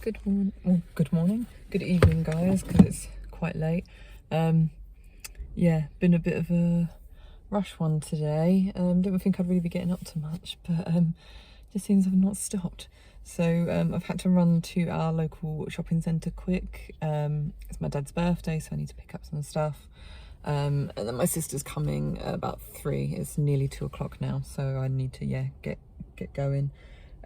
Good morning, good evening, guys, because it's quite late. Yeah, been a bit of a rush one today. Didn't think I'd really be getting up to much, but just seems I've not stopped. So I've had to run to our local shopping centre quick. It's my dad's birthday, so I need to pick up some stuff. And then my sister's coming about 3. It's nearly 2 o'clock now, so I need to get going.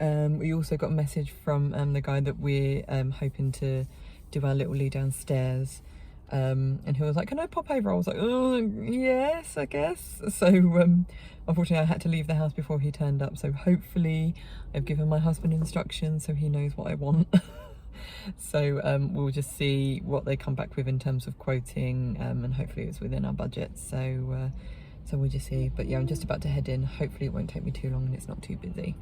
We also got a message from the guy that we're hoping to do our little Lee downstairs, and he was like, can I pop over? I was like, oh yes, I guess. So unfortunately I had to leave the house before he turned up, so hopefully I've given my husband instructions so he knows what I want. So we'll just see what they come back with in terms of quoting, and hopefully it's within our budget, so we'll just see. But yeah, I'm just about to head in. Hopefully it won't take me too long and it's not too busy.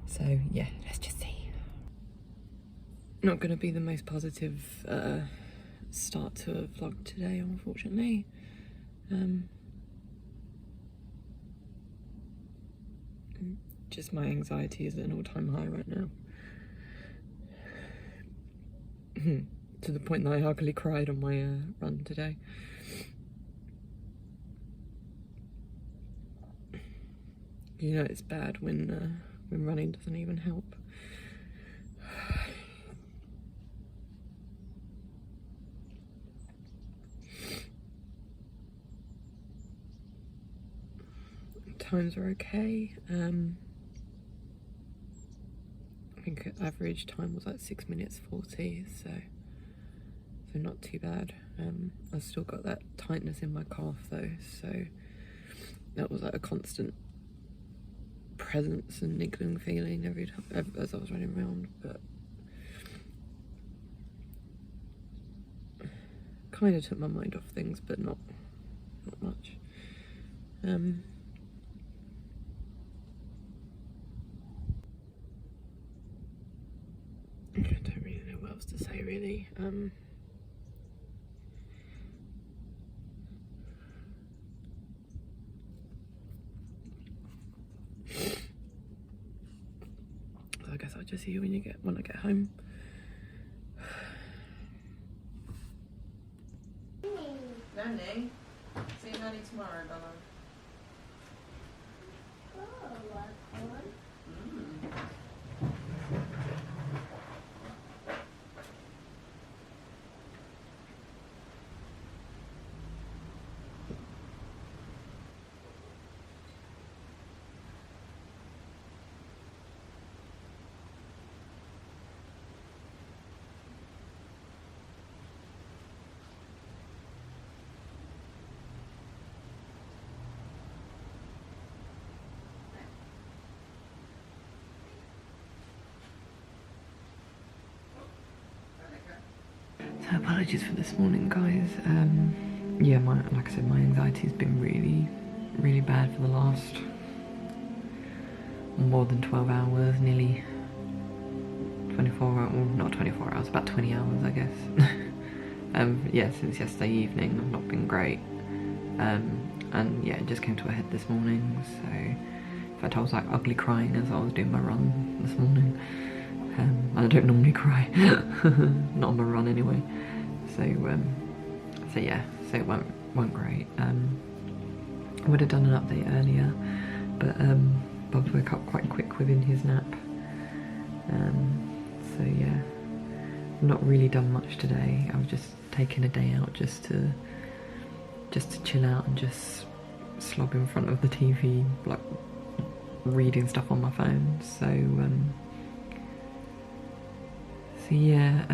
So yeah, let's just see. Not going to be the most positive start to a vlog today, unfortunately. Just my anxiety is at an all-time high right now. To the point that I ugly cried on my run today. You know it's bad when running doesn't even help. Times are okay. I think average time was like 6 minutes 40, so not too bad. I've still got that tightness in my calf though, so that was like a constant presence and niggling feeling every time as I was running around, but kind of took my mind off things, but not much. I don't really know what else to say really. I guess I'll just see you when I get home. Nanny, see you Nanny tomorrow, Donna. So apologies for this morning, guys. Yeah, like I said, my anxiety's been really bad for the last more than 12 hours, nearly 24 hours, well, not 24 hours, about 20 hours, I guess. Yeah, since yesterday evening, I've not been great. And yeah, it just came to a head this morning, so in fact I was like ugly crying as I was doing my run this morning. And I don't normally cry, not on my run anyway. So yeah, so it went great. I would have done an update earlier, but Bob woke up quite quick within his nap. So yeah, not really done much today. I was just taking a day out just to chill out and just slob in front of the TV, like reading stuff on my phone. So yeah, I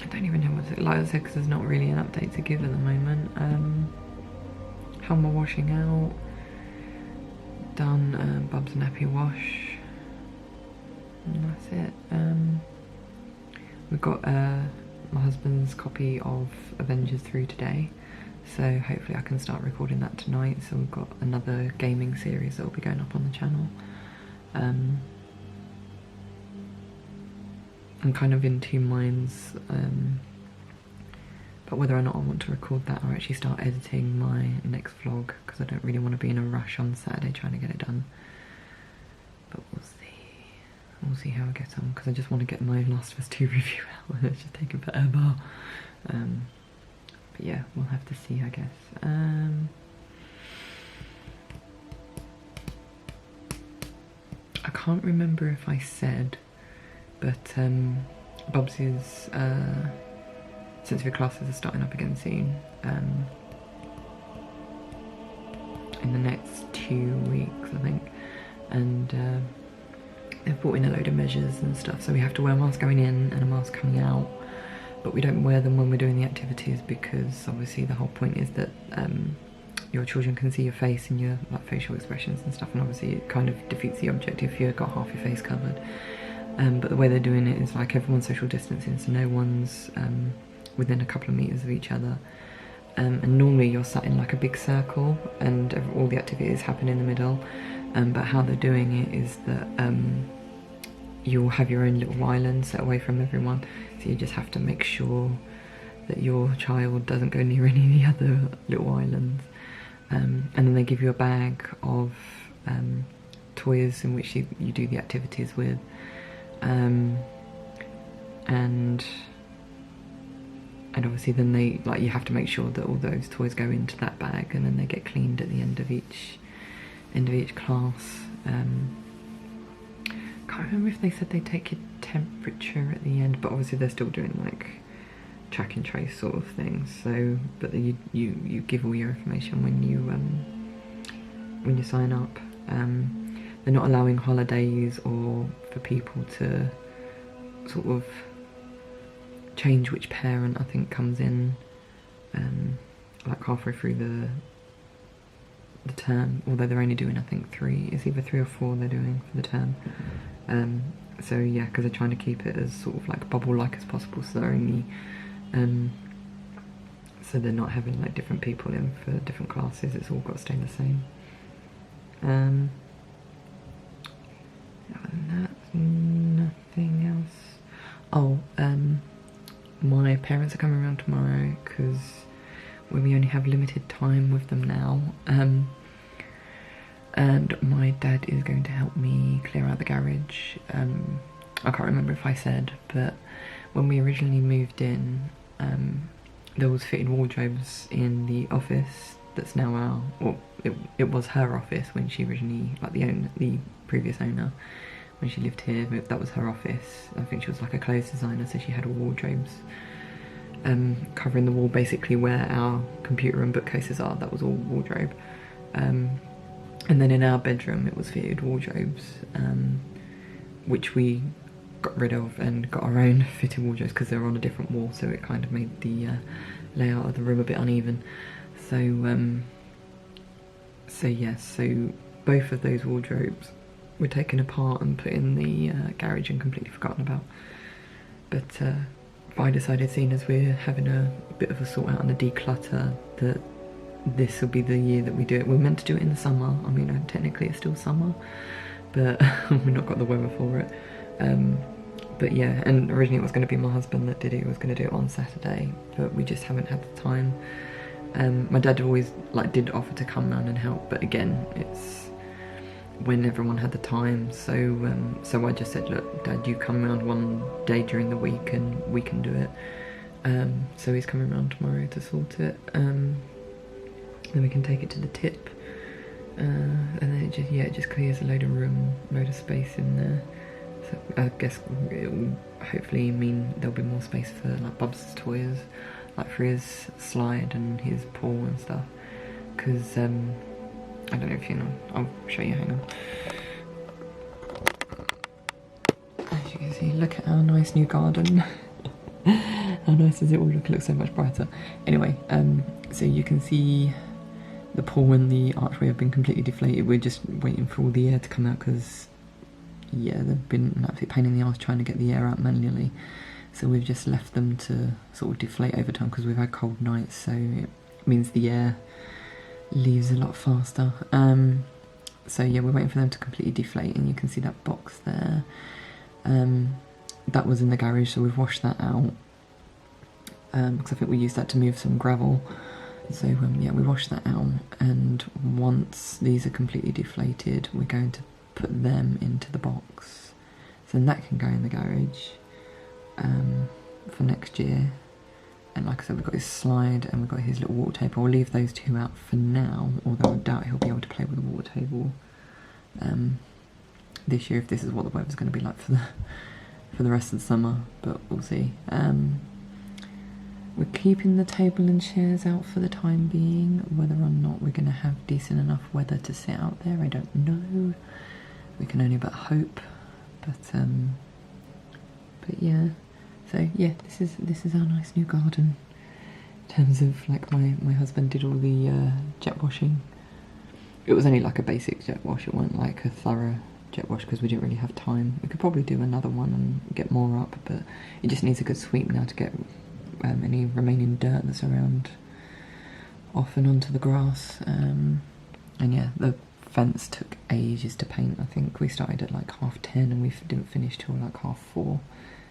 don't even know what to, like I said, because there's not really an update to give at the moment. How am I washing out? Done Bob's nappy wash, and that's it. We've got my husband's copy of Avengers through today, so hopefully I can start recording that tonight. So we've got another gaming series that will be going up on the channel. I'm kind of in two minds but whether or not I want to record that or actually start editing my next vlog, because I don't really want to be in a rush on Saturday trying to get it done, but we'll see. see how I get on, because I just want to get my Last of Us 2 review out. It's just taken forever. But yeah, we'll have to see, I guess. I can't remember if I said, but Bubsy's sensory classes are starting up again soon. In the next 2 weeks, I think. And they've brought in a load of measures and stuff, so we have to wear a mask going in and a mask coming out, but we don't wear them when we're doing the activities, because obviously the whole point is that your children can see your face and your like facial expressions and stuff, and obviously it kind of defeats the object if you've got half your face covered. But the way they're doing it is like everyone's social distancing, so no one's within a couple of meters of each other. And normally you're sat in like a big circle and all the activities happen in the middle, but how they're doing it is that you'll have your own little island set away from everyone, so you just have to make sure that your child doesn't go near any of the other little islands. And then they give you a bag of toys in which you do the activities with, and obviously then they you have to make sure that all those toys go into that bag, and then they get cleaned at the end of each class. Can't remember if they said they take your temperature at the end, but obviously they're still doing like track and trace sort of things. So, but then you give all your information when you sign up. They're not allowing holidays or for people to sort of change which parent I think comes in like halfway through the term, although they're only doing I think 3, it's either 3 or 4 they're doing for the term. So yeah, because they're trying to keep it as sort of like bubble-like as possible, so they're only so they're not having like different people in for different classes, it's all got to stay the same. Other than that, nothing else. Oh, my parents are coming around tomorrow because we only have limited time with them now, and my dad is going to help me clear out the garage. I can't remember if I said, but when we originally moved in, there was fitted wardrobes in the office that's now our, well, it was her office when she originally, like the previous owner, when she lived here, that was her office. I think she was like a clothes designer, so she had all wardrobes covering the wall, basically where our computer and bookcases are. That was all wardrobe. And then in our bedroom it was fitted wardrobes, which we got rid of and got our own fitted wardrobes because they were on a different wall, so it kind of made the layout of the room a bit uneven. So yes, so both of those wardrobes were taken apart and put in the garage and completely forgotten about. But I decided, seeing as we're having a bit of a sort out and a declutter, that this will be the year that we do it. We're meant to do it in the summer. I mean, technically it's still summer, but we've not got the weather for it. But yeah, and originally it was going to be my husband that did it. He was going to do it on Saturday, but we just haven't had the time. My dad always did offer to come round and help, but again, it's when everyone had the time. So so I just said, look, Dad, you come round one day during the week and we can do it. So he's coming round tomorrow to sort it. Then we can take it to the tip, and then it just clears a load of room, load of space in there. So I guess it will hopefully mean there'll be more space for like Bubs' toys, like for his slide and his pool and stuff. Because I don't know if you know, I'll show you, hang on. As you can see, look at our nice new garden. How nice does it all look? It looks so much brighter. Anyway, so you can see the pool and the archway have been completely deflated. We're just waiting for all the air to come out because, yeah, they've been an absolute pain in the arse trying to get the air out manually. So we've just left them to sort of deflate over time because we've had cold nights, so it means the air leaves a lot faster. So yeah, we're waiting for them to completely deflate, and you can see that box there. That was in the garage, so we've washed that out because I think we used that to move some gravel. So yeah, we washed that out, and once these are completely deflated, we're going to put them into the box So then that can go in the garage for next year. And like I said, we've got his slide and we've got his little water table. I'll leave those two out for now, although I doubt he'll be able to play with the water table this year if this is what the weather's going to be like for the rest of the summer, but we'll see. We're keeping the table and chairs out for the time being. Whether or not we're going to have decent enough weather to sit out there, I don't know. We can only but hope. But yeah. So yeah, this is our nice new garden. In terms of like my husband did all the jet washing. It was only like a basic jet wash. It wasn't like a thorough jet wash because we didn't really have time. We could probably do another one and get more up, but it just needs a good sweep now to get any remaining dirt that's around off and onto the grass. And yeah, the fence took ages to paint. I think we started at like 10:30 and we didn't finish till like 4:30.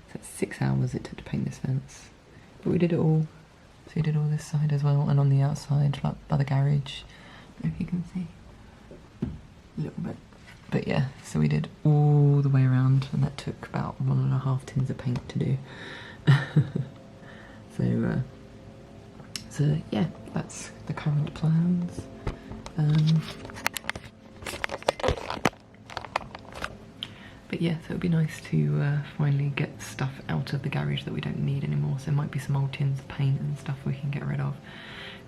So it's 6 hours it took to paint this fence. But we did it all. So we did all this side as well, and on the outside, like by the garage. I don't know if you can see a little bit. But yeah, so we did all the way around, and that took about 1.5 tins of paint to do. So yeah, that's the current plans. But yeah, so it would be nice to finally get stuff out of the garage that we don't need anymore. So there might be some old tins of paint and stuff we can get rid of.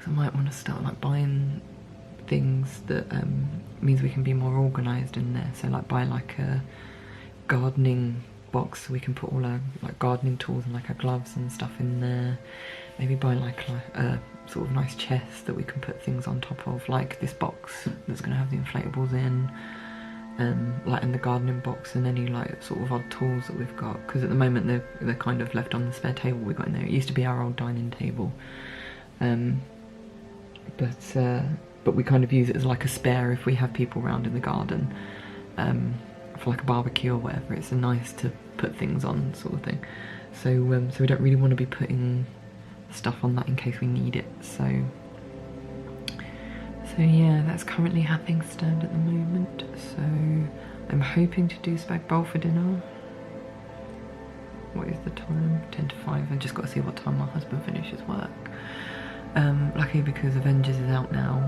So I might want to start like buying things that means we can be more organised in there. So like buy like a gardening box so we can put all our like gardening tools and like our gloves and stuff in there. Maybe buy like a sort of nice chest that we can put things on top of, like this box that's going to have the inflatables in. Like in the gardening box, and any like sort of odd tools that we've got, because at the moment they're kind of left on the spare table we got in there. It used to be our old dining table, but we kind of use it as like a spare if we have people around in the garden, for like a barbecue or whatever. It's nice to put things on, sort of thing. So we don't really want to be putting stuff on that in case we need it. So yeah, that's currently how things stand at the moment. So I'm hoping to do spag bowl for dinner. What is the time? 10 to 5. I've just got to see what time my husband finishes work. Luckily, because Avengers is out now,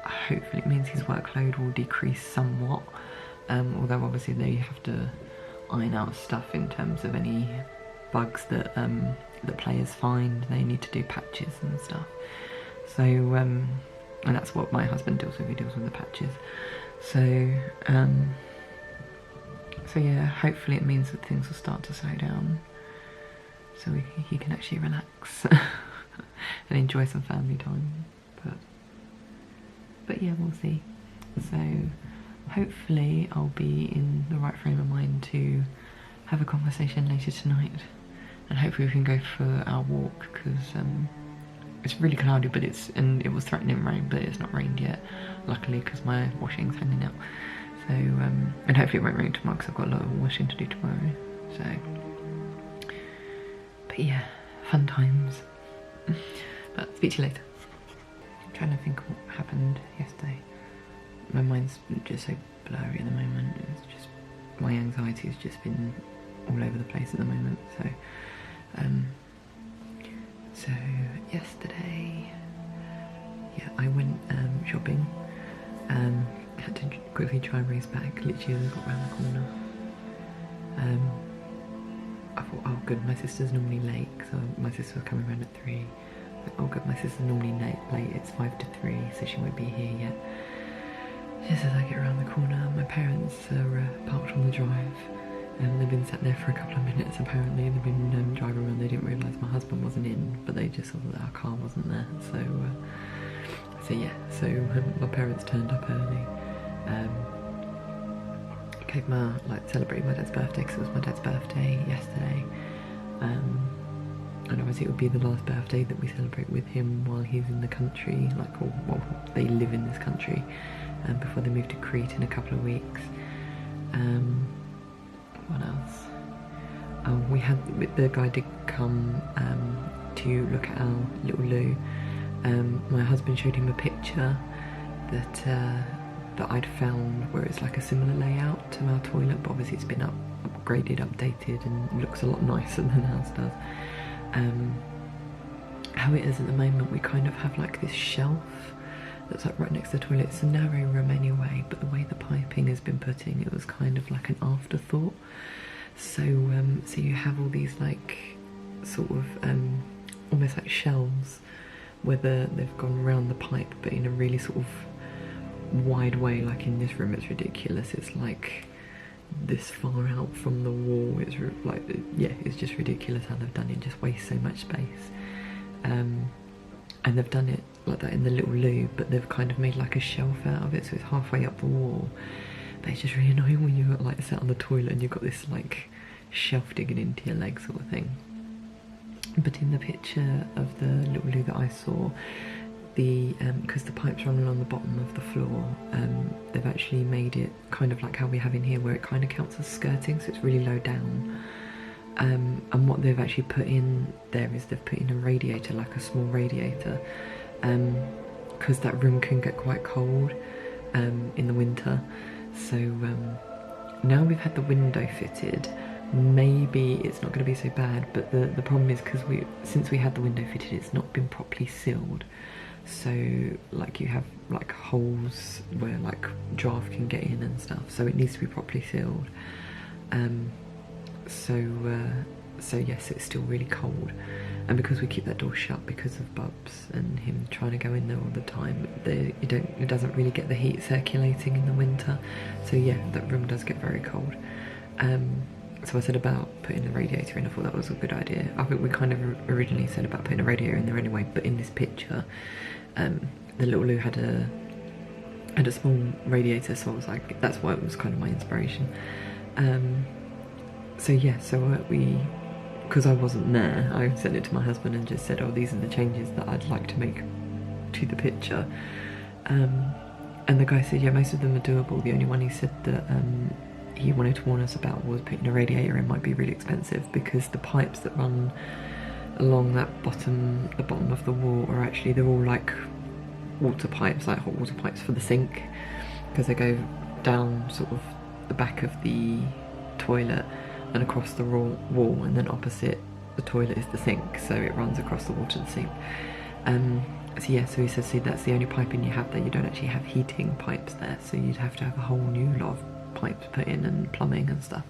hopefully it means his workload will decrease somewhat. Although obviously they have to iron out stuff in terms of any bugs that the players find. They need to do patches and stuff. So, and that's what my husband deals with. He deals with the patches. So, so yeah, hopefully it means that things will start to slow down, so he can actually relax and enjoy some family time. But yeah, we'll see. So hopefully I'll be in the right frame of mind to have a conversation later tonight, and hopefully we can go for our walk, because it's really cloudy, but it was threatening rain, but it's not rained yet, luckily, because my washing's hanging out. So and hopefully it won't rain tomorrow, because I've got a lot of washing to do tomorrow. So, but yeah, fun times. But speak to you later. I'm trying to think of what happened yesterday. My mind's just so blurry at the moment. It's just, my anxiety has just been all over the place at the moment. So yesterday, yeah, I went shopping. Had to quickly try and race back. Literally, as I got round the corner. I thought, oh good, my sister's normally late, so my sister was coming around at 3. Like, oh good, my sister's normally late. It's 5 to 3, so she won't be here yet. Just as I get around the corner, my parents are parked on the drive. They've been sat there for a couple of minutes apparently. They've been driving around. They didn't realise my husband wasn't in, but they just saw that our car wasn't there. So yeah, my parents turned up early. Celebrated my dad's birthday, because it was my dad's birthday yesterday. And obviously it would be the last birthday that we celebrate with him while he's in the country, they live in this country, before they move to Crete in a couple of weeks. What else? The guy did come to look at our little loo. My husband showed him a picture that that I'd found where it's like a similar layout to our toilet, but obviously it's been upgraded, updated, and looks a lot nicer than ours does. How it is at the moment, we kind of have like this shelf that's like right next to the toilet. It's a narrow room anyway, but the way the piping has been put in, it was kind of like an afterthought. So so you have all these like sort of almost like shelves where they've gone around the pipe, but in a really sort of wide way. Like in this room, it's ridiculous. It's like this far out from the wall. It's like, yeah, it's just ridiculous how they've done it. Just wastes so much space. And they've done it like that in the little loo, but they've kind of made like a shelf out of it, so it's halfway up the wall. But it's just really annoying when you're like sat on the toilet and you've got this like shelf digging into your leg sort of thing. But in the picture of the little loo that I saw, because the pipes run along the bottom of the floor, they've actually made it kind of like how we have in here, where it kind of counts as skirting, so it's really low down. And what they've actually put in there is they've put in a radiator, like a small radiator, because that room can get quite cold in the winter. So now we've had the window fitted, maybe it's not going to be so bad, but the problem is because since we had the window fitted, it's not been properly sealed. So like you have like holes where like draft can get in and stuff, so it needs to be properly sealed. So yes, it's still really cold, and because we keep that door shut because of Bubs and him trying to go in there all the time, it doesn't really get the heat circulating in the winter. So yeah, that room does get very cold. So I said about putting the radiator in. I thought that was a good idea. I think we kind of originally said about putting a radiator in there anyway, but in this picture, the little loo had a small radiator, so I was like, that's why it was kind of my inspiration. So yeah, so because I wasn't there, I sent it to my husband and just said, oh, these are the changes that I'd like to make to the picture. And the guy said, yeah, most of them are doable. The only one he said that he wanted to warn us about was putting a radiator in might be really expensive, because the pipes that run along that the bottom of the wall are actually, they're all like water pipes, like hot water pipes for the sink, because they go down sort of the back of the toilet and across the wall, and then opposite the toilet is the sink, so it runs across the wall to the sink. So yeah, so he says, see, that's the only piping you have there. You don't actually have heating pipes there, so you'd have to have a whole new lot of pipes put in and plumbing and stuff.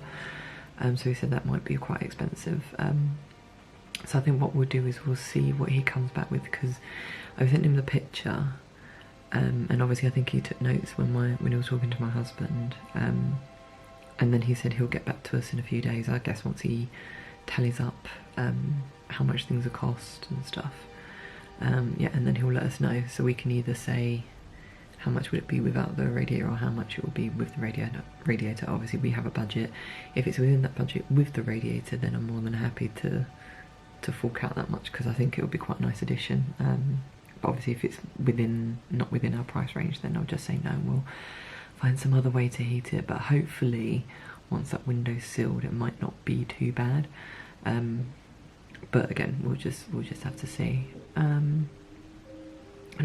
So he said that might be quite expensive. So I think what we'll do is we'll see what he comes back with, because I sent him the picture, and obviously I think he took notes when he was talking to my husband, and then he said he'll get back to us in a few days, I guess, once he tallies up how much things will cost and stuff. Yeah, and then he'll let us know, so we can either say how much would it be without the radiator or how much it will be with the radiator. Obviously we have a budget. If it's within that budget with the radiator, then I'm more than happy to fork out that much, because I think it would be quite a nice addition. But obviously if it's not within our price range, then I'll just say no, we'll find some other way to heat it. But hopefully once that window's sealed, it might not be too bad. But again, we'll just have to see. And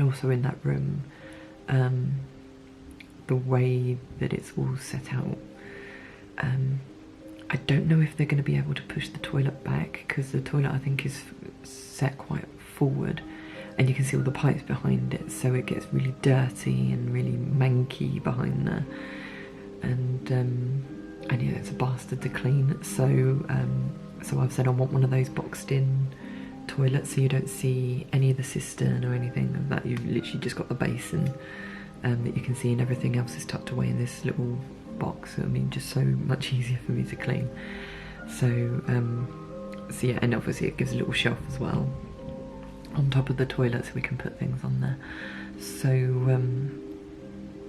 also in that room, the way that it's all set out, I don't know if they're going to be able to push the toilet back, because the toilet, I think, is set quite forward, and you can see all the pipes behind it, so it gets really dirty and really manky behind there, and yeah, it's a bastard to clean. So so I've said I want one of those boxed in toilets, so you don't see any of the cistern or anything of that. You've literally just got the basin that you can see, and everything else is tucked away in this little box. I mean, just so much easier for me to clean. So so yeah, and obviously it gives a little shelf as well on top of the toilet, so we can put things on there. So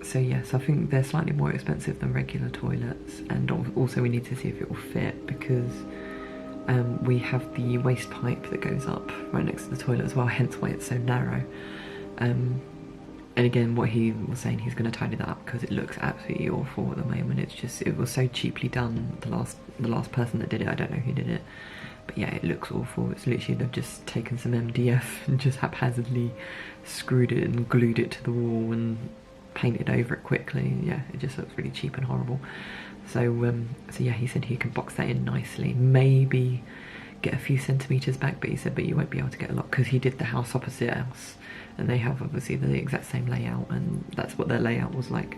so yes, I think they're slightly more expensive than regular toilets, and also we need to see if it will fit, because we have the waste pipe that goes up right next to the toilet as well, hence why it's so narrow. And again, what he was saying, he's going to tidy that up, because it looks absolutely awful at the moment. It's just, it was so cheaply done. The last person that did it, I don't know who did it, but yeah, it looks awful. It's literally, they've just taken some MDF and just haphazardly screwed it and glued it to the wall, and painted over it quickly. Yeah, it just looks really cheap and horrible. So so yeah, he said he can box that in nicely, maybe get a few centimetres back, but he said, but you won't be able to get a lot, because he did the house opposite us, and they have obviously the exact same layout, and that's what their layout was like.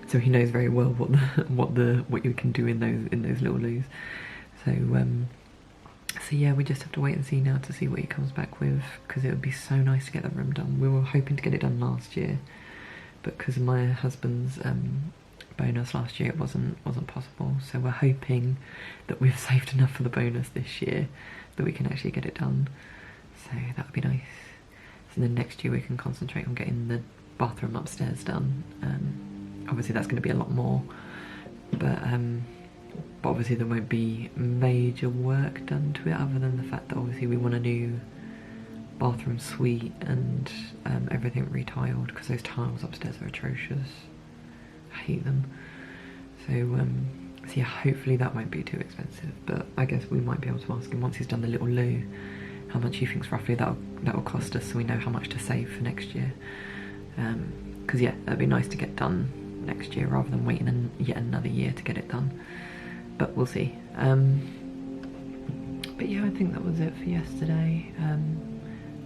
So he knows very well what you can do in those little loos. So so yeah, we just have to wait and see now to see what he comes back with, because it would be so nice to get the room done. We were hoping to get it done last year, but because of my husband's bonus last year, it wasn't possible. So we're hoping that we've saved enough for the bonus this year that we can actually get it done. So that would be nice. So then next year we can concentrate on getting the bathroom upstairs done. Obviously that's going to be a lot more, but obviously there won't be major work done to it, other than the fact that obviously we want a new bathroom suite and everything retiled, because those tiles upstairs are atrocious. I hate them. So, so yeah, hopefully that won't be too expensive, but I guess we might be able to ask him once he's done the little loo how much he thinks roughly that will cost us, so we know how much to save for next year. Because yeah, that'd be nice to get done next year rather than waiting yet another year to get it done. But we'll see. But yeah, I think that was it for yesterday.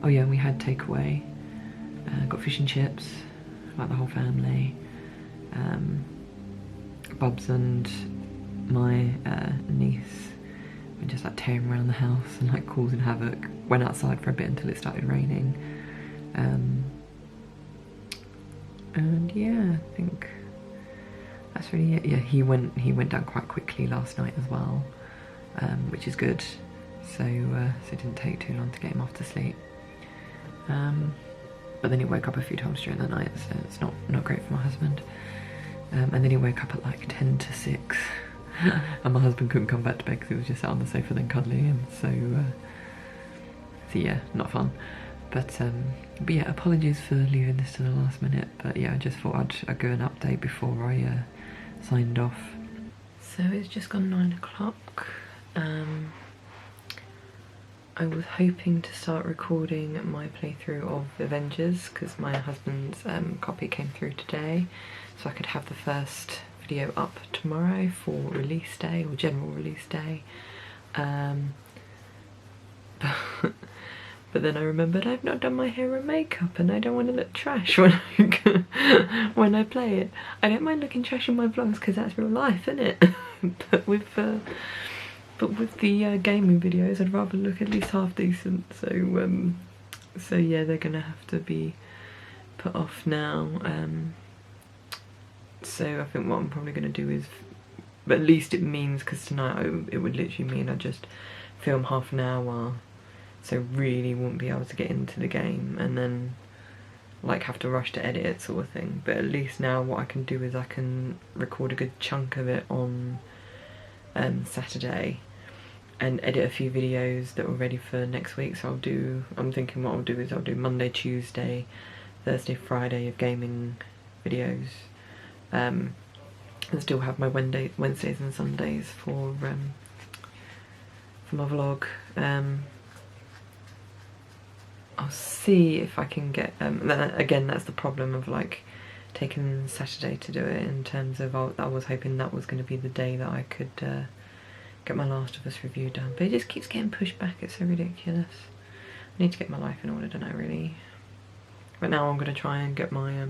Oh yeah, we had takeaway. Got fish and chips, like the whole family. Bubs and my niece were just like tearing around the house and like causing havoc. Went outside for a bit until it started raining. And yeah, I think that's really it. Yeah, he went down quite quickly last night as well, which is good. So so it didn't take too long to get him off to sleep. But then he woke up a few times during the night, so it's not great for my husband. And then he woke up at like 10 to 6, and my husband couldn't come back to bed because he was just sat on the sofa then cuddling him. So yeah, not fun. But yeah, apologies for leaving this to the last minute. But yeah, I just thought I'd give an update before I signed off. So it's just gone 9 o'clock. I was hoping to start recording my playthrough of Avengers, because my husband's copy came through today, so I could have the first video up tomorrow for release day, or general release day. But then I remembered I've not done my hair and makeup, and I don't want to look trash when when I play it. I don't mind looking trash in my vlogs because that's real life, isn't it? But with the gaming videos, I'd rather look at least half decent. So so yeah, they're gonna have to be put off now. So I think what I'm probably gonna do is, but at least it means, because tonight it would literally mean I just film half an hour, so really won't be able to get into the game, and then like have to rush to edit it, sort of thing. But at least now what I can do is I can record a good chunk of it on Saturday and edit a few videos that were ready for next week. So I'm thinking what I'll do is I'll do Monday, Tuesday, Thursday, Friday of gaming videos, and still have my Wednesdays and Sundays for my vlog. I'll see if I can get, again, that's the problem of like taking Saturday to do it, in terms of I was hoping that was going to be the day that I could get my Last of Us review done, but it just keeps getting pushed back. It's so ridiculous. I need to get my life in order, don't I, really? But now I'm going to try and get my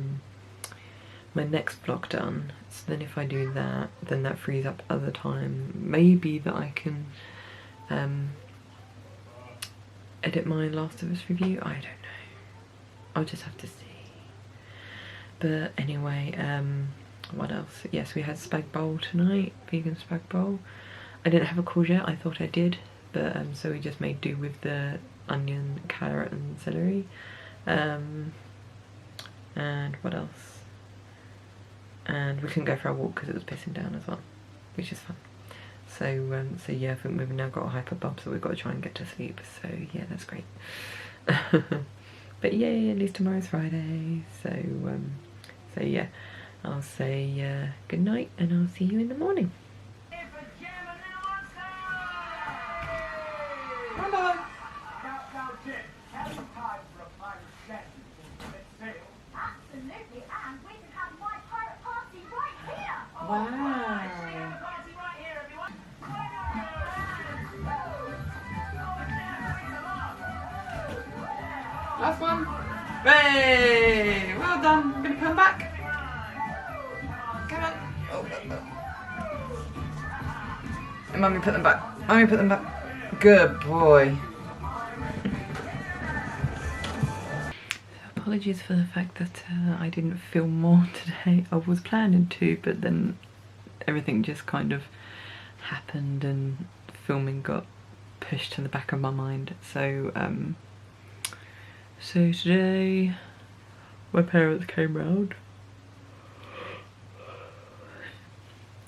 my next vlog done, so then if I do that, then that frees up other time, maybe that I can edit my Last of Us review. I don't know, I'll just have to see. But anyway, what else? Yes, we had spag bowl tonight, vegan spag bowl. I didn't have a courgette, I thought I did, but so we just made do with the onion, carrot and celery. And what else? And we couldn't go for our walk because it was pissing down as well, which is fun. So so yeah, I think we've now got a hyper bub, so we've got to try and get to sleep. So yeah, that's great. But yay, at least tomorrow's Friday. So so yeah, I'll say good night, and I'll see you in the morning. Come on! Absolutely, and we can have Last one. Hey, well done. I'm gonna put them back. Come on. Oh. And Mummy put them back. Mummy put them back. Good boy. Apologies for the fact that I didn't film more today. I was planning to, but then everything just kind of happened and filming got pushed to the back of my mind. So so today my parents came round,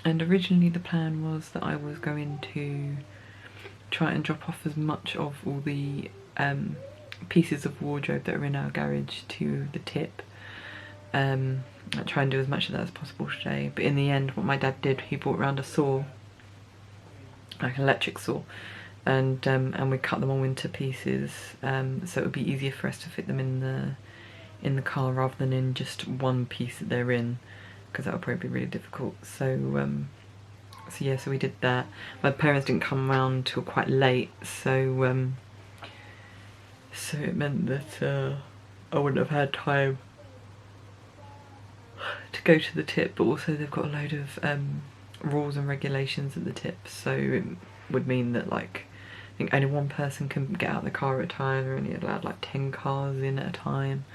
and originally the plan was that I was going to try and drop off as much of all the pieces of wardrobe that are in our garage to the tip. I try and do as much of that as possible today, but in the end what my dad did, he brought around a saw, like an electric saw, and we cut them all into pieces, so it would be easier for us to fit them in the car rather than in just one piece that they're in, because that would probably be really difficult. So yeah, so we did that. My parents didn't come around till quite late, so so it meant that I wouldn't have had time to go to the tip, but also they've got a load of rules and regulations at the tip, so it would mean that, like, I think only one person can get out of the car at a time. They're only allowed like 10 cars in at a time.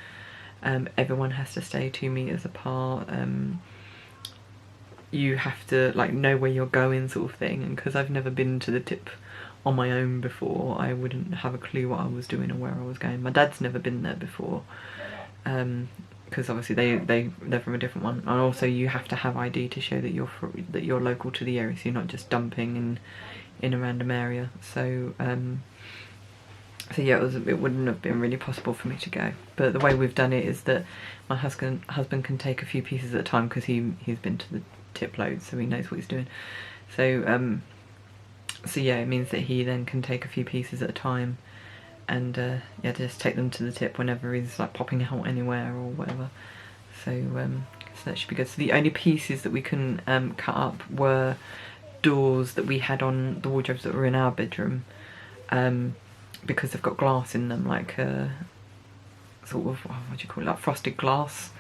Everyone has to stay 2 meters apart. You have to like know where you're going, sort of thing, and because I've never been to the tip on my own before, I wouldn't have a clue what I was doing or where I was going. My dad's never been there before, because obviously they're from a different one, and also you have to have ID to show that you're local to the area, so you're not just dumping in a random area. So so yeah, it wouldn't have been really possible for me to go. But the way we've done it is that my husband can take a few pieces at a time, because he's been to the tip loads, so he knows what he's doing. So so yeah, it means that he then can take a few pieces at a time, and yeah, just take them to the tip whenever he's like popping out anywhere or whatever. So so that should be good. So the only pieces that we can cut up were doors that we had on the wardrobes that were in our bedroom, because they've got glass in them, like sort of, what do you call it, like frosted glass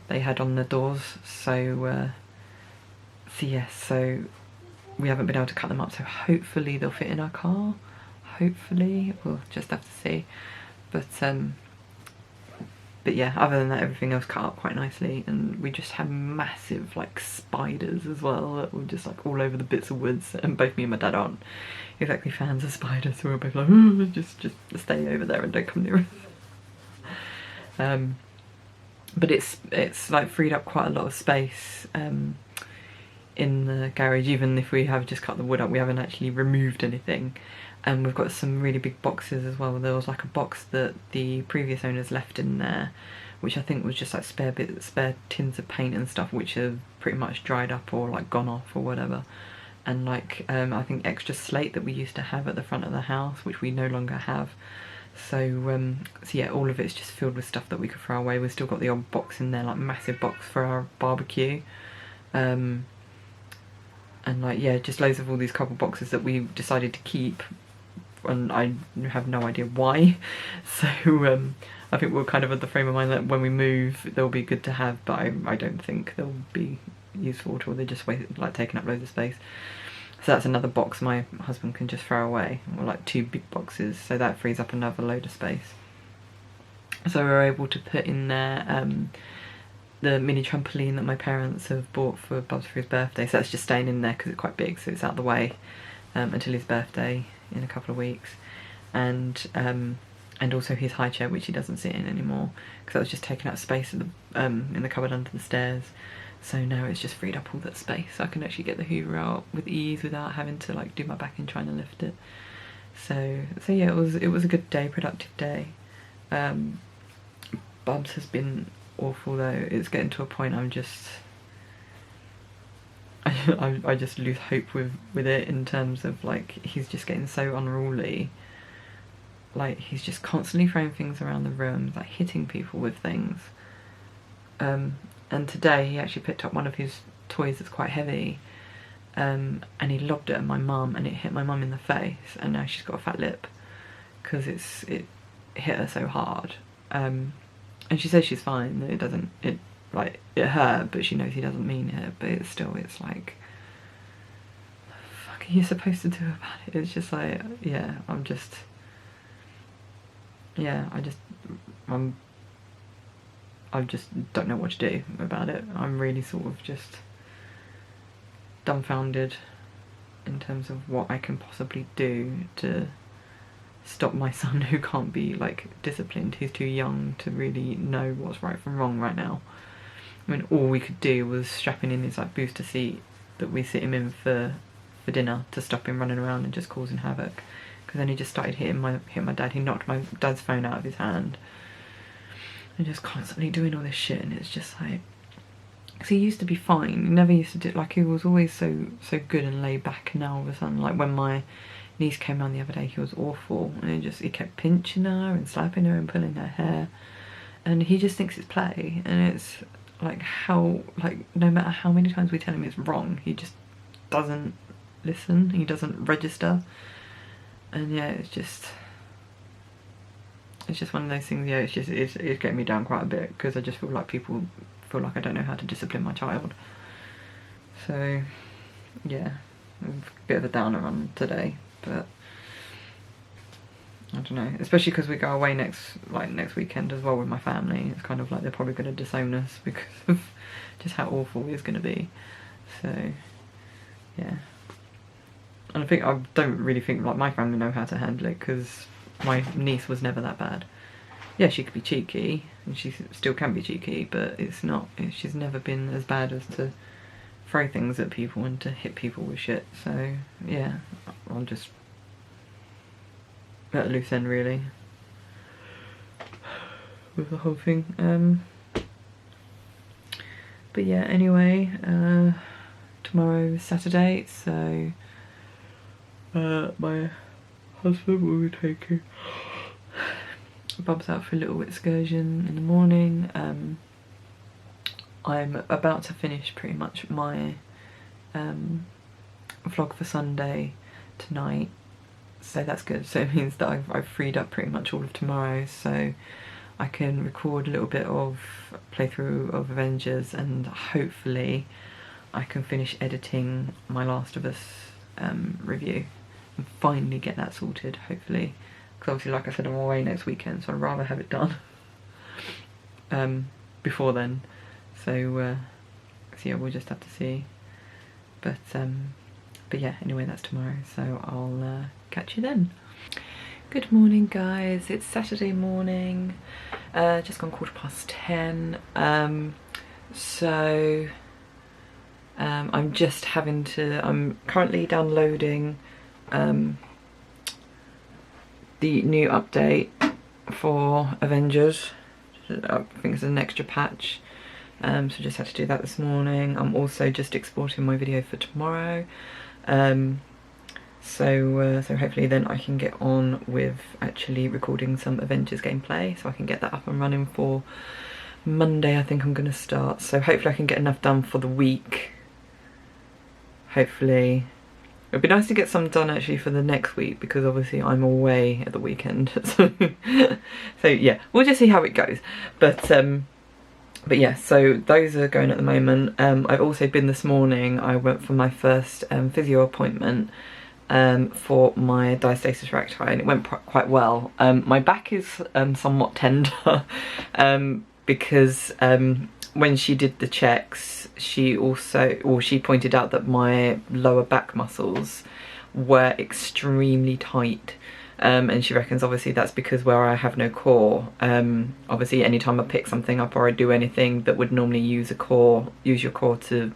they had on the doors. So so yes, so we haven't been able to cut them up, so hopefully they'll fit in our car. Hopefully, we'll just have to see. But yeah, other than that, everything else cut up quite nicely, and we just had massive like spiders as well that were just like all over the bits of woods, and both me and my dad aren't exactly fans of spiders, so we're both like, oh, just stay over there and don't come near us. But it's like freed up quite a lot of space in the garage. Even if we have just cut the wood up, we haven't actually removed anything. And we've got some really big boxes as well. There was like a box that the previous owners left in there, which I think was just like spare tins of paint and stuff, which have pretty much dried up or like gone off or whatever. And like I think extra slate that we used to have at the front of the house, which we no longer have. So so yeah, all of it's just filled with stuff that we could throw away. We've still got the old box in there, like massive box for our barbecue. And like, yeah, just loads of all these cardboard boxes that we decided to keep, and I have no idea why. So I think we're kind of at the frame of mind that when we move they'll be good to have, but I don't think they'll be useful at all. They're just like taking up loads of space. So that's another box my husband can just throw away, or like 2 big boxes, so that frees up another load of space. So we were able to put in there the mini trampoline that my parents have bought for Bubs for his birthday, so that's just staying in there because it's quite big, so it's out of the way until his birthday in a couple of weeks. And also his high chair, which he doesn't sit in anymore, because that was just taking up space in the cupboard under the stairs. So now it's just freed up all that space, so I can actually get the Hoover out with ease without having to like do my back and trying to lift it. So yeah, it was a good day, productive day. Bubs has been awful though. It's getting to a point I just lose hope with it, in terms of like, he's just getting so unruly. Like, he's just constantly throwing things around the room, like hitting people with things. And today he actually picked up one of his toys that's quite heavy, and he lobbed it at my mum, and it hit my mum in the face, and now she's got a fat lip because it hit her so hard. And she says she's fine, that it hurt, but she knows he doesn't mean it, but it's like, fuck are you supposed to do about it? It's just like, yeah, I just don't know what to do about it. I'm really sort of just dumbfounded in terms of what I can possibly do to stop my son, who can't be like disciplined. He's too young to really know what's right from wrong right now. I mean, all we could do was strap him in his like booster seat that we sit him in for dinner to stop him running around and just causing havoc. Because then he just started hitting my dad. He knocked my dad's phone out of his hand and just constantly doing all this shit. And it's just like, because he used to be fine. He never used to do, like, he was always so good and laid back. And now all of a sudden, like when my niece came around the other day, he was awful, and he kept pinching her and slapping her and pulling her hair, and he just thinks it's play. And it's like, how, like, no matter how many times we tell him it's wrong, he just doesn't listen, he doesn't register. And yeah, it's just one of those things. Yeah, it's getting me down quite a bit, because I just feel like people feel like I don't know how to discipline my child. So yeah, a bit of a downer on today, but I don't know, especially because we go away next weekend as well with my family. It's kind of like they're probably going to disown us because of just how awful it's going to be. So yeah, and I don't really think like my family know how to handle it, because my niece was never that bad. Yeah, she could be cheeky, and she still can be cheeky, but she's never been as bad as to throw things at people and to hit people with shit. So yeah, I'm just at a loose end really with the whole thing. But yeah, anyway, tomorrow is Saturday, so my husband will be taking Bob's out for a little excursion in the morning. I'm about to finish pretty much my vlog for Sunday tonight, so that's good. So it means that I've freed up pretty much all of tomorrow, so I can record a little bit of playthrough of Avengers, and hopefully I can finish editing my Last of Us review and finally get that sorted, hopefully. Because obviously, like I said, I'm away next weekend, so I'd rather have it done before then. So yeah, we'll just have to see. But yeah, anyway, that's tomorrow, so I'll catch you then. Good morning, guys. It's Saturday morning, just gone 10:15. So I'm just I'm currently downloading the new update for Avengers. I think it's an extra patch, so just had to do that this morning. I'm also just exporting my video for tomorrow, so hopefully then I can get on with actually recording some Avengers gameplay, so I can get that up and running for Monday. I think I'm going to start, so hopefully I can get enough done for the week. Hopefully. It'd be nice to get some done actually for the next week, because obviously I'm away at the weekend. So yeah, we'll just see how it goes. But yeah, so those are going at the moment. I've also been this morning, I went for my first physio appointment for my diastasis recti, and it went quite well. My back is somewhat tender because when she did the checks, she pointed out that my lower back muscles were extremely tight, and she reckons obviously that's because where I have no core, obviously anytime I pick something up or I do anything that would normally use your core to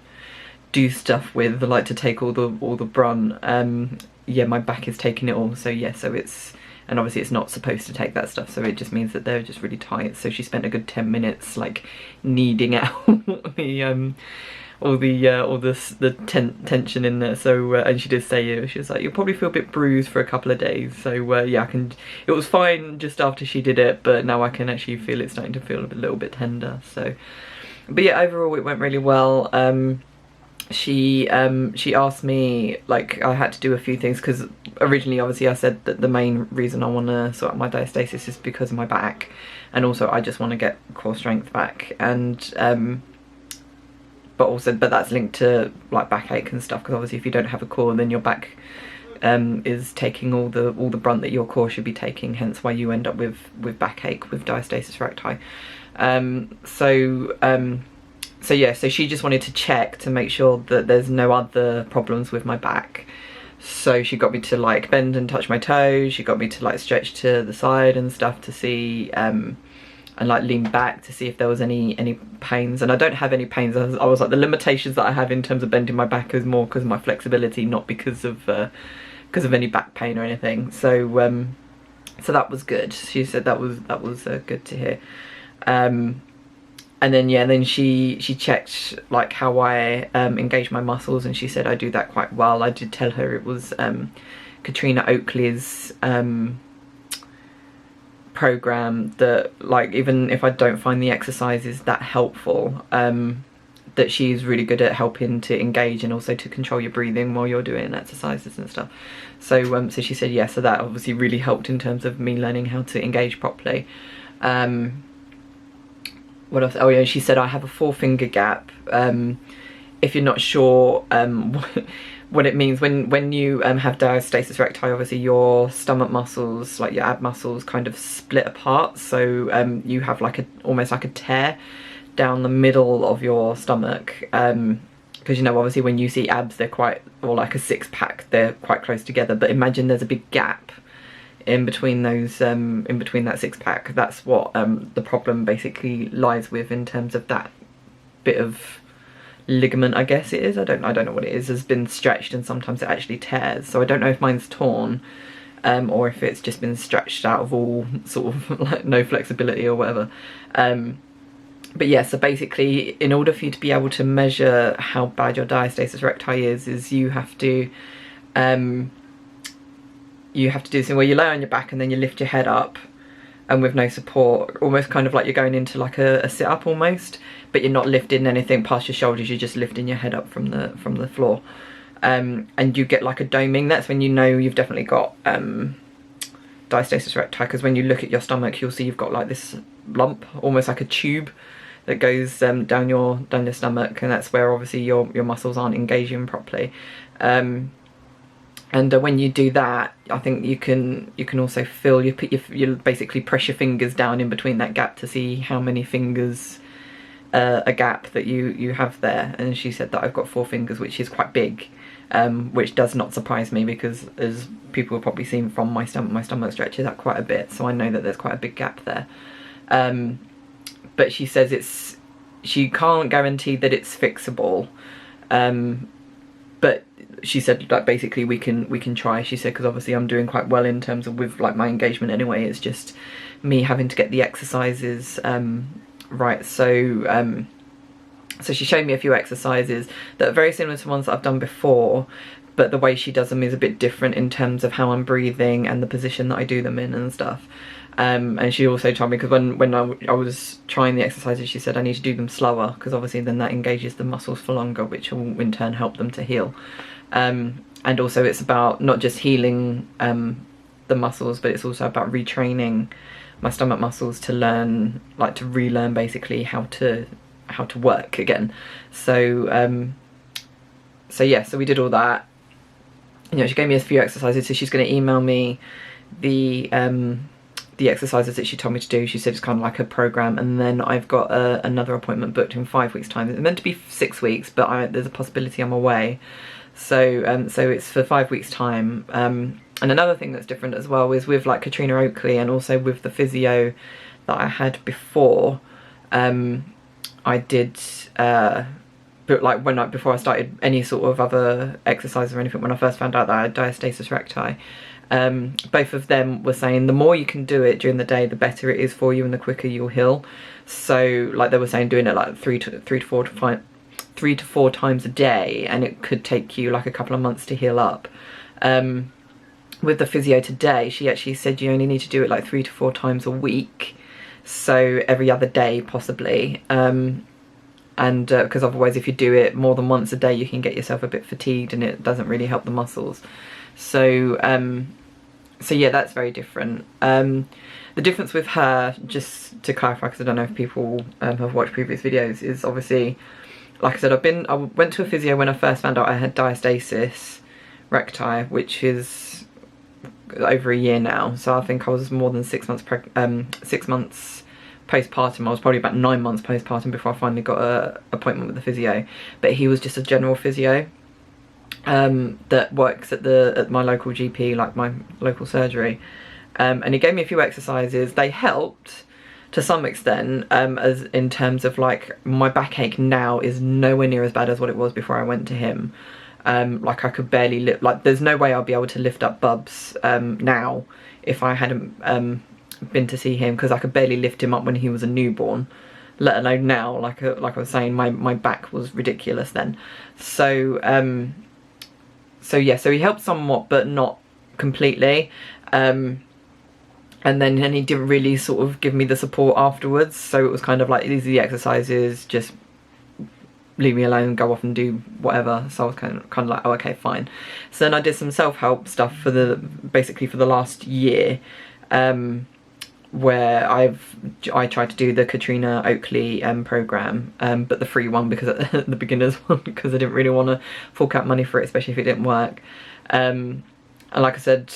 do stuff with, like to take all the brunt, yeah, my back is taking it all. So yeah, and obviously it's not supposed to take that stuff, so it just means that they're just really tight. So she spent a good 10 minutes like kneading out all the tension in there. So and she did say, she was like, you'll probably feel a bit bruised for a couple of days. So yeah, it was fine just after she did it, but now I can actually feel it starting to feel a little bit tender. So, but yeah, overall it went really well. she asked me, like, I had to do a few things because originally obviously I said that the main reason I want to sort out my diastasis is because of my back, and also I just want to get core strength back, and but that's linked to like backache and stuff, because obviously if you don't have a core then your back is taking all the brunt that your core should be taking, hence why you end up with backache with diastasis recti. So yeah, so she just wanted to check to make sure that there's no other problems with my back. So she got me to like bend and touch my toes, she got me to like stretch to the side and stuff to see, and like lean back to see if there was any pains, and I don't have any pains. I was like, the limitations that I have in terms of bending my back is more because of my flexibility, not because of any back pain or anything. So so that was good. She said that was good to hear. And then yeah, then she checked like how I engage my muscles, and she said I do that quite well. I did tell her it was Katrina Oakley's program that, like, even if I don't find the exercises that helpful, that she's really good at helping to engage and also to control your breathing while you're doing exercises and stuff. So so she said yeah, so that obviously really helped in terms of me learning how to engage properly. What else? Oh yeah, she said I have a 4-finger gap. If you're not sure what it means, when you have diastasis recti, obviously your stomach muscles, like your ab muscles, kind of split apart. So you have like almost like a tear down the middle of your stomach. Because you know, obviously when you see abs, they're quite, or like a 6-pack, they're quite close together. But imagine there's a big gap in between those, in between that 6-pack. That's what the problem basically lies with in terms of that bit of ligament, I guess it is. I don't know what it is, has been stretched, and sometimes it actually tears. So I don't know if mine's torn, or if it's just been stretched out of all sort of like no flexibility or whatever. But yeah, so basically in order for you to be able to measure how bad your diastasis recti is you have to do something where you lay on your back and then you lift your head up, and with no support, almost kind of like you're going into like a sit-up almost, but you're not lifting anything past your shoulders, you're just lifting your head up from the floor, and you get like a doming. That's when you know you've definitely got diastasis recti, because when you look at your stomach you'll see you've got like this lump, almost like a tube that goes down your stomach, and that's where obviously your muscles aren't engaging properly. And when you do that, I think you can also feel, you basically press your fingers down in between that gap to see how many fingers a gap that you have there. And she said that I've got 4 fingers, which is quite big, which does not surprise me, because as people have probably seen from my stomach stretches out quite a bit, so I know that there's quite a big gap there. But she says she can't guarantee that it's fixable, but she said that basically we can try. She said, because obviously I'm doing quite well in terms of with like my engagement anyway, it's just me having to get the exercises right. So so she showed me a few exercises that are very similar to ones that I've done before, but the way she does them is a bit different in terms of how I'm breathing and the position that I do them in and stuff. And she also told me, because when I was trying the exercises, she said I need to do them slower, because obviously then that engages the muscles for longer, which will in turn help them to heal. And also it's about not just healing the muscles, but it's also about retraining my stomach muscles to learn, like to relearn basically how to work again. So so yeah, so we did all that. You know, she gave me a few exercises, so she's going to email me the exercises that she told me to do. She said it's kind of like a program, and then I've got another appointment booked in 5 weeks time. It's meant to be 6 weeks, but there's a possibility I'm away, so so it's for 5 weeks time. And another thing that's different as well is with like Katrina Oakley, and also with the physio that I had before. I did but like before I started any sort of other exercise or anything, when I first found out that I had diastasis recti, both of them were saying the more you can do it during the day, the better it is for you and the quicker you'll heal. So like they were saying, doing it like three to four times a day, and it could take you like a couple of months to heal up. With the physio today, she actually said you only need to do it like 3 to 4 times a week, so every other day possibly. and because otherwise if you do it more than once a day you can get yourself a bit fatigued and it doesn't really help the muscles. So so yeah, that's very different. The difference with her, just to clarify, because I don't know if people have watched previous videos, is obviously, like I said, I went to a physio when I first found out I had diastasis recti, which is over a year now. So I think I was more than 6 months 6 months postpartum. I was probably about 9 months postpartum before I finally got an appointment with the physio. But he was just a general physio that works at my local GP, like my local surgery. And he gave me a few exercises. They helped to some extent, as in terms of like my backache now is nowhere near as bad as what it was before I went to him. Like I could barely lift, like there's no way I'll be able to lift up Bubs now if I hadn't been to see him, because I could barely lift him up when he was a newborn, let alone now. Like I was saying, my back was ridiculous then. So so yeah, so he helped somewhat but not completely. And then he didn't really sort of give me the support afterwards, so it was kind of like, these are the exercises, just leave me alone, go off and do whatever. So I was kind of like, oh, okay, fine. So then I did some self-help stuff for basically for the last year, where I tried to do the Katrina Oakley program, but the free one, because the beginners one, because I didn't really want to fork out money for it, especially if it didn't work. And like I said,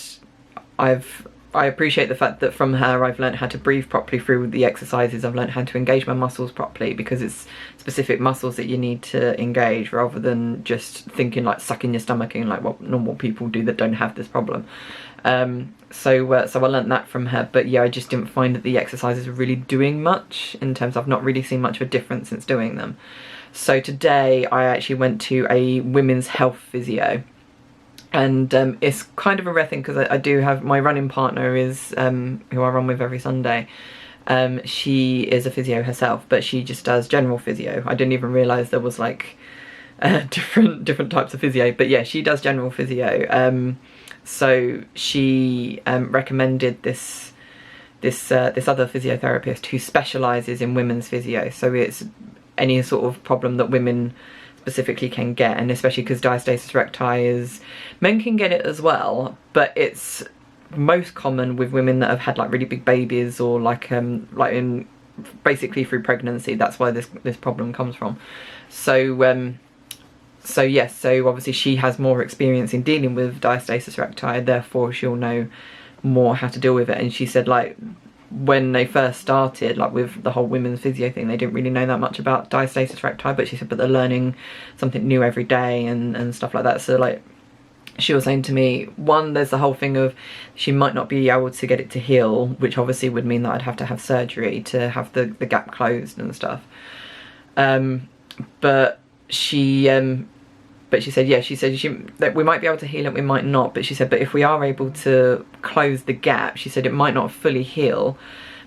I appreciate the fact that from her I've learned how to breathe properly through the exercises. I've learned how to engage my muscles properly, because it's specific muscles that you need to engage, rather than just thinking like sucking your stomach in like what normal people do that don't have this problem. So I learned that from her, but yeah, I just didn't find that the exercises were really doing much, in terms of I've not really seen much of a difference since doing them. So today I actually went to a women's health physio. And it's kind of a rare thing, because I do have, my running partner is, who I run with every Sunday, she is a physio herself, but she just does general physio. I didn't even realise there was like different types of physio, but yeah, she does general physio. So she recommended this other physiotherapist who specialises in women's physio. So it's any sort of problem that women specifically can get, and especially because diastasis recti is, men can get it as well, but it's most common with women that have had like really big babies, or like in basically through pregnancy. That's where this problem comes from. So so yes, so obviously she has more experience in dealing with diastasis recti, therefore she'll know more how to deal with it. And she said, like, when they first started, like with the whole women's physio thing, they didn't really know that much about diastasis recti, but she said, but they're learning something new every day and stuff like that. So like, she was saying to me, one, there's the whole thing of she might not be able to get it to heal, which obviously would mean that I'd have to have surgery to have the gap closed and stuff. But she said, yeah, she said that we might be able to heal it, we might not, but she said, but if we are able to close the gap, she said it might not fully heal,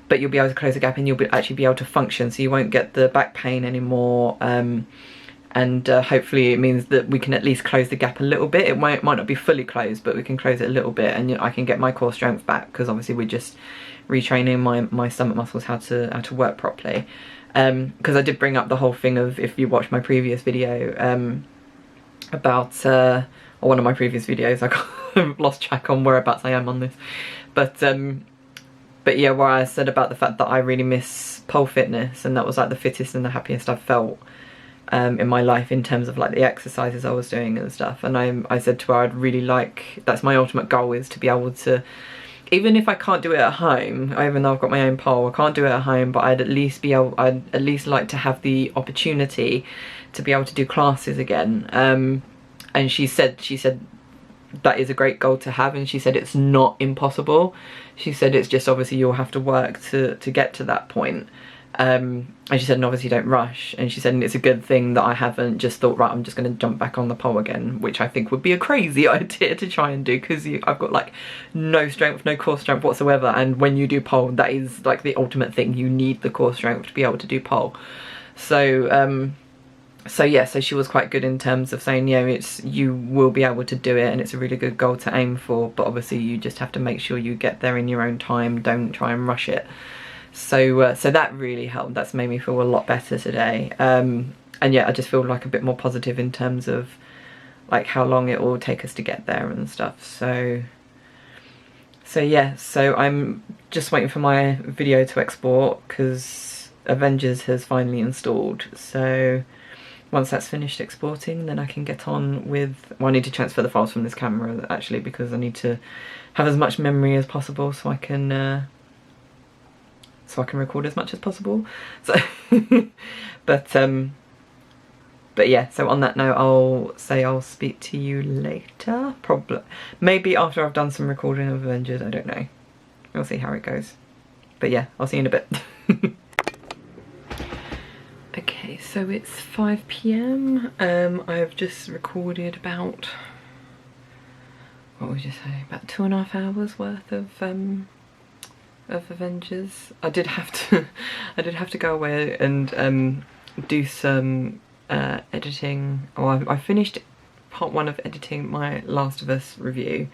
but you'll be able to close the gap and you'll actually be able to function, so you won't get the back pain anymore, and hopefully it means that we can at least close the gap a little bit. It might not be fully closed, but we can close it a little bit, and I can get my core strength back, because obviously we're just retraining my stomach muscles how to work properly. Because I did bring up the whole thing of, if you watched my previous video, about or one of my previous videos, I lost track on whereabouts I am on this, but yeah, where I said about the fact that I really miss pole fitness, and that was like the fittest and the happiest I've felt in my life, in terms of like the exercises I was doing and stuff. And I said to her, I'd really like, that's my ultimate goal, is to be able to, even if I can't do it at home, even though I've got my own pole, I can't do it at home, but I'd at least like to have the opportunity to be able to do classes again. And she said that is a great goal to have, and she said it's not impossible. She said it's just obviously you'll have to work to get to that point. And she said, and obviously don't rush. And she said, and it's a good thing that I haven't just thought, right, I'm just going to jump back on the pole again, which I think would be a crazy idea to try and do, because I've got like no strength, no core strength whatsoever. And when you do pole, that is like the ultimate thing. You need the core strength to be able to do pole. So so yeah, so she was quite good in terms of saying, yeah, you will be able to do it, and it's a really good goal to aim for, but obviously you just have to make sure you get there in your own time, don't try and rush it. So so that really helped. That's made me feel a lot better today. yeah, I just feel like a bit more positive in terms of like how long it will take us to get there and stuff. So yeah, so I'm just waiting for my video to export because Avengers has finally installed. So once that's finished exporting, then I can get on with, well, I need to transfer the files from this camera actually, because I need to have as much memory as possible so I can record as much as possible. So but yeah, so on that note, I'll speak to you later, probably. Maybe after I've done some recording of Avengers, I don't know. We'll see how it goes. But yeah, I'll see you in a bit. Okay, so it's 5 PM. I've just recorded about, what would you say, about 2.5 hours worth of Avengers. I did have to go away and do some editing. I finished part 1 of editing my Last of Us review.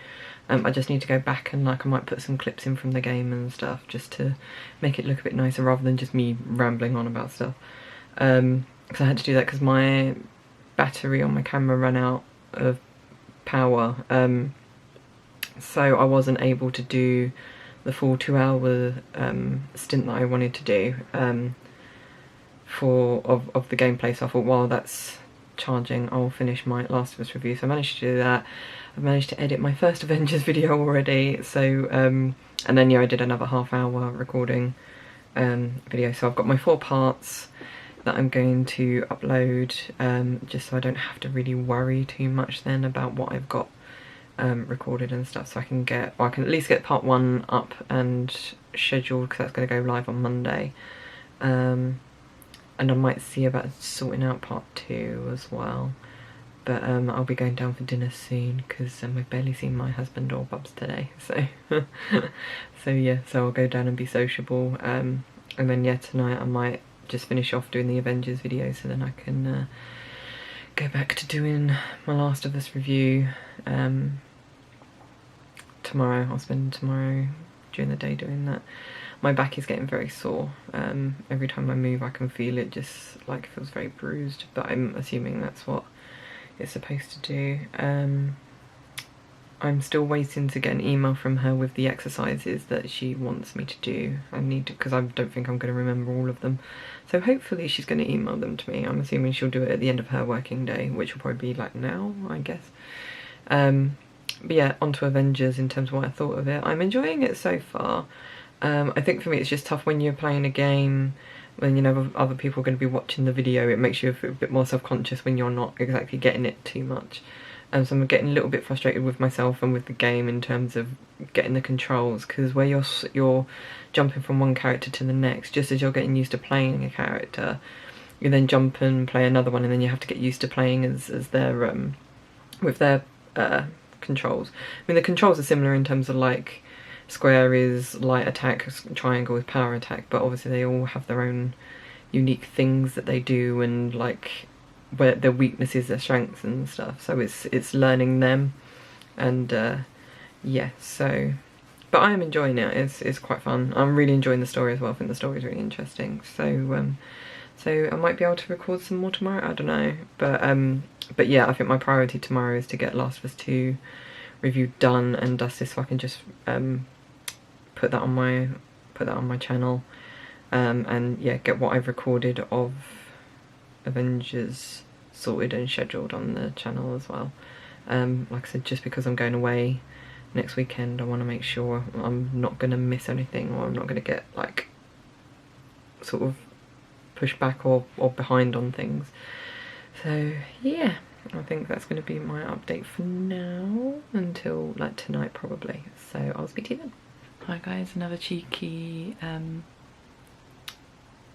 I just need to go back and like I might put some clips in from the game and stuff just to make it look a bit nicer rather than just me rambling on about stuff. Because I had to do that because my battery on my camera ran out of power, so I wasn't able to do the full 2-hour stint that I wanted to do of the gameplay. So I thought, while that's charging, I'll finish my Last of Us review. So I managed to do that. I've managed to edit my first Avengers video already. So and then yeah, I did another half-hour recording video. So I've got my 4 parts that I'm going to upload, just so I don't have to really worry too much then about what I've got recorded and stuff. So I can at least get part 1 up and scheduled, because that's going to go live on Monday. And I might see about sorting out part 2 as well. But I'll be going down for dinner soon because I've barely seen my husband or Bubs today. So so yeah, so I'll go down and be sociable. And then yeah, tonight I might just finish off doing the Avengers video, so then I can go back to doing my Last of Us review tomorrow. I'll spend tomorrow during the day doing that. My back is getting very sore. Every time I move I can feel it, just like it feels very bruised, but I'm assuming that's what it's supposed to do. I'm still waiting to get an email from her with the exercises that she wants me to do. Because I don't think I'm going to remember all of them. So hopefully she's going to email them to me. I'm assuming she'll do it at the end of her working day, which will probably be like now, I guess. But yeah, onto Avengers in terms of what I thought of it. I'm enjoying it so far. I think for me it's just tough when you're playing a game, when you know other people are going to be watching the video. It makes you feel a bit more self-conscious when you're not exactly getting it too much. So I'm getting a little bit frustrated with myself and with the game in terms of getting the controls, because where you're jumping from one character to the next, just as you're getting used to playing a character, you then jump and play another one, and then you have to get used to playing as their with their controls. I mean, the controls are similar in terms of like square is light attack, triangle is power attack, but obviously they all have their own unique things that they do, and like where their weaknesses, their strengths and stuff. So it's learning them, and yeah. So, but I am enjoying it. It's quite fun. I'm really enjoying the story as well. I think the story is really interesting. So so I might be able to record some more tomorrow. I don't know, but yeah, I think my priority tomorrow is to get Last of Us 2 review done and dusted, so I can just put that on my channel, and yeah, get what I've recorded of Avengers sorted and scheduled on the channel as well. Like I said, just because I'm going away next weekend, I want to make sure I'm not going to miss anything, or I'm not going to get like sort of pushed back or behind on things. So yeah, I think that's going to be my update for now, until like tonight probably. So I'll speak to you then. Hi guys, another cheeky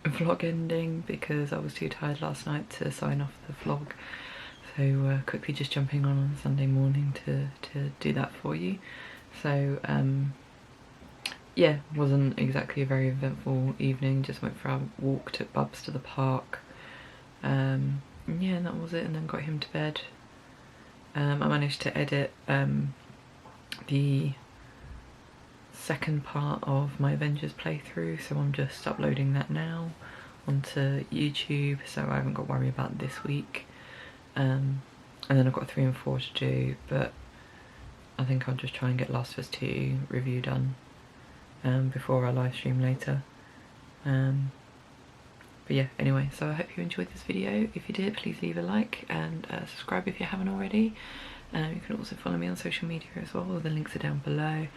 vlog ending because I was too tired last night to sign off the vlog. So quickly just jumping on Sunday morning to do that for you. So yeah, wasn't exactly a very eventful evening, just went for a walk, took Bubs to the park. Yeah, and that was it, and then got him to bed. I managed to edit the second part of my Avengers playthrough, so I'm just uploading that now onto YouTube, so I haven't got to worry about this week. And then I've got 3 and 4 to do, but I think I'll just try and get Last of Us 2 review done before I live stream later. But yeah, anyway, so I hope you enjoyed this video. If you did, please leave a like and subscribe if you haven't already. You can also follow me on social media as well, all the links are down below.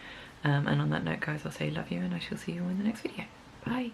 And on that note, guys, I'll say love you, and I shall see you in the next video. Bye!